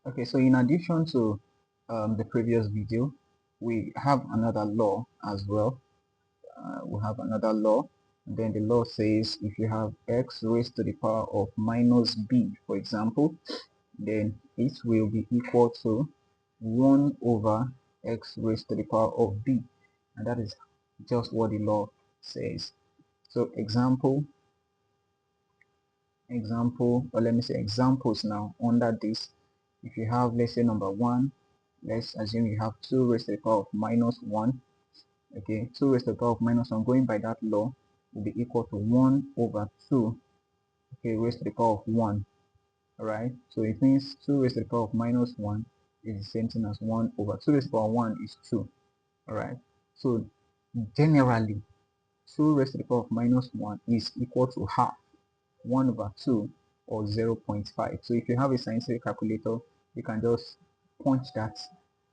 Okay, so in addition to the previous video, we have another law as well. We have another law, and then the law says if you have x raised to the power of minus b, for example, then it will be equal to 1 over x raised to the power of b, and that is just what the law says. So or let me say examples now under this. If you have, let's say, number one, let's assume you have 2 raised to the power of minus 1. Okay, 2 raised to the power of minus 1, going by that law, will be equal to 1 over 2, okay, raised to the power of 1. All right, so it means 2 raised to the power of minus 1 is the same thing as 1 over 2 raised to the power of 1 is 2. All right, so generally 2 raised to the power of minus 1 is equal to half 1 over 2, or 0.5. So if you have a scientific calculator, you can just punch that,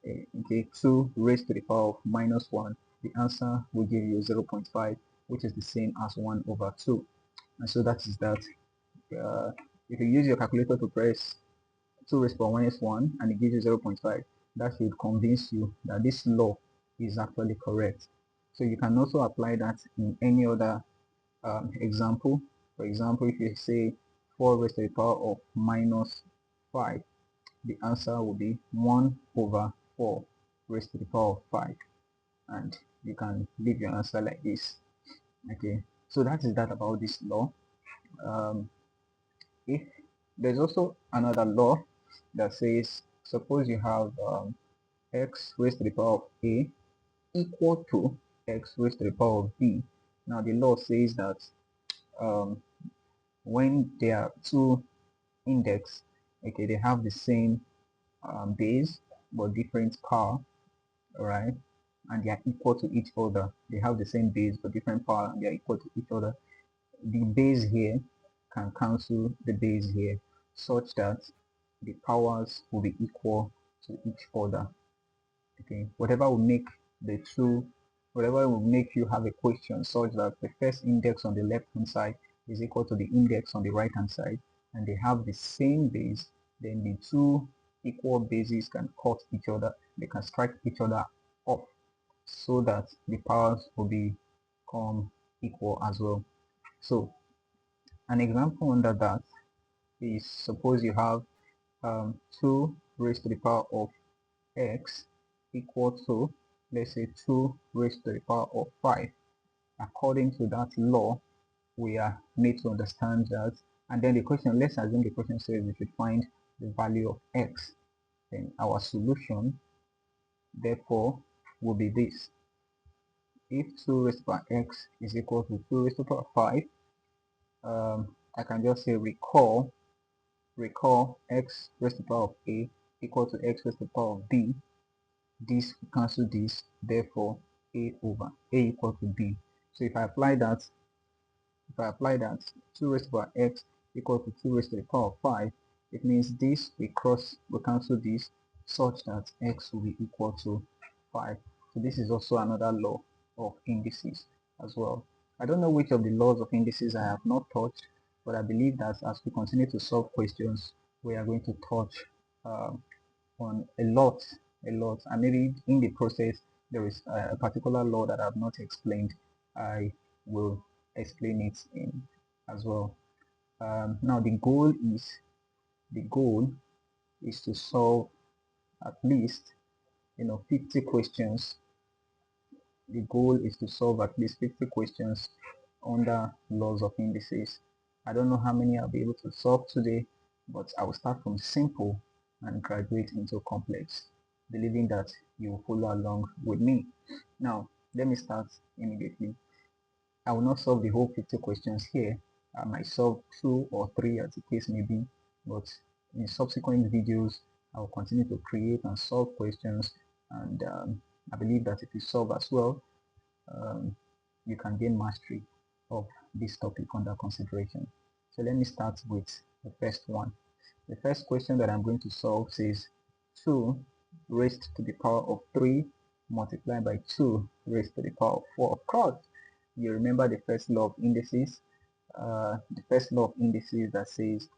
okay, 2 raised to the power of minus 1. The answer will give you 0.5, which is the same as 1 over 2. And so that is that. If you use your calculator to press 2 raised to the power minus 1 and it gives you 0.5, that should convince you that this law is actually correct. So you can also apply that in any other example. For example, if you say 4 raised to the power of minus 5, the answer will be 1 over 4 raised to the power of 5, and you can leave your answer like this. Okay, so that is that about this law. If there's also another law that says, suppose you have x raised to the power of a equal to x raised to the power of b. Now the law says that um, when there are two index, okay, they have the same base but different power, all right, and they are equal to each other. They have the same base but different power, and they are equal to each other. The base here can cancel the base here, such that the powers will be equal to each other. Okay, whatever will make the two, whatever will make you have a question such that the first index on the left hand side is equal to the index on the right hand side, and they have the same base, then the two equal bases can cut each other, they can strike each other off, so that the powers will become equal as well. So an example under that is, suppose you have 2 raised to the power of x equal to, let's say, 2 raised to the power of 5. According to that law, we are made to understand that, and then the question, let's assume the question says we should find the value of x. Then our solution, therefore, will be this. If 2 raised to the power x is equal to 2 raised to the power 5, I can just say recall x raised to the power of a equal to x raised to the power of b. This cancel this, therefore a equal to b. So if I apply that 2 raised to the power x equal to 2 raised to the power of 5, it means this we cancel this, such that x will be equal to 5. So this is also another law of indices as well. I don't know which of the laws of indices I have not touched, but I believe that as we continue to solve questions, we are going to touch on a lot, and maybe in the process there is a particular law that I have not explained. I will explain it in as well. Now the goal is to solve at least 50 questions. The goal is to solve at least 50 questions under laws of indices. I don't know how many I'll be able to solve today, but I will start from simple and graduate into complex, believing that you will follow along with me. Now, let me start immediately. I will not solve the whole 50 questions here. I might solve 2 or 3 as the case may be, but in subsequent videos, I will continue to create and solve questions, and I believe that if you solve as well, you can gain mastery of this topic under consideration. So let me start with the first one. The first question that I'm going to solve says 2 raised to the power of 3 multiplied by 2 raised to the power of 4. Of course, you remember the first law of indices. The first law of indices that says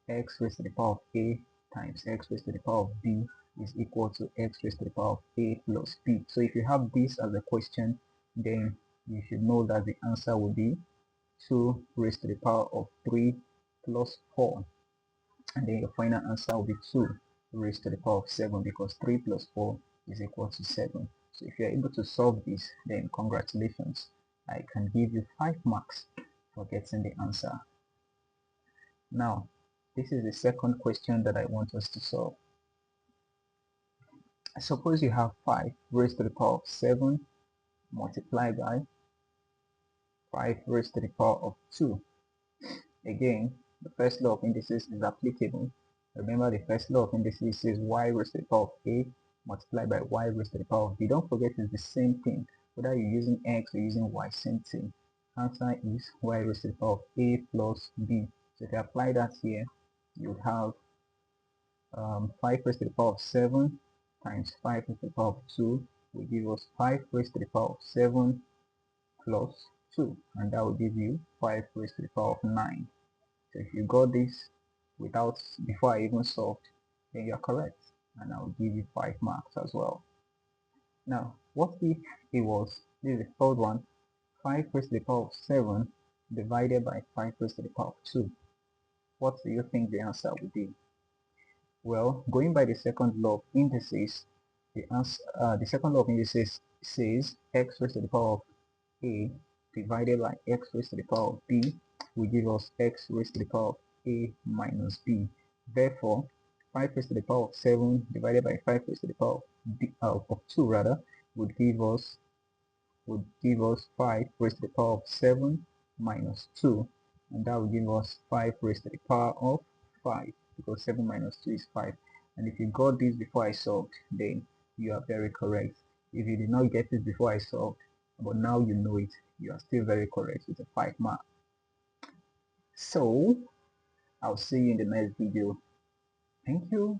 x raised to the power of a times x raised to the power of b is equal to x raised to the power of a plus b. So if you have this as a question, then you should know that the answer will be 2 raised to the power of 3 plus 4, and then your final answer will be 2 raised to the power of 7, because 3 plus 4 is equal to 7. So if you're able to solve this, then congratulations, I can give you 5 marks for getting the answer. Now, this is the second question that I want us to solve. Suppose you have 5 raised to the power of 7 multiplied by 5 raised to the power of 2. Again, the first law of indices is applicable. Remember, the first law of indices says y raised to the power of a multiplied by y raised to the power of b. Don't forget, it's the same thing. Whether you're using x or using y, same thing. Answer is y raised to the power of a plus b. So if you apply that here, you would have 5 raised to the power of 7 times 5 raised to the power of 2 will give us 5 raised to the power of 7 plus 2, and that will give you 5 raised to the power of 9. So if you got this before I even solved, then you're correct, and I'll give you 5 marks as well. Now, what if it was, this is the third one, 5 raised to the power of 7 divided by 5 raised to the power of 2? What do you think the answer would be? Well, going by the second law of indices, the second law of indices says x raised to the power of a divided by x raised to the power of b will give us x raised to the power of a minus b. Therefore, 5 raised to the power of 7 divided by 5 raised to the power of 2 rather would give us 5 raised to the power of 7 minus 2, and that will give us 5 raised to the power of 5, because 7 minus 2 is 5. And if you got this before I solved, then you are very correct. If you did not get it before I solved, but now you know it, you are still very correct with a 5 mark. So I'll see you in the next video. Thank you.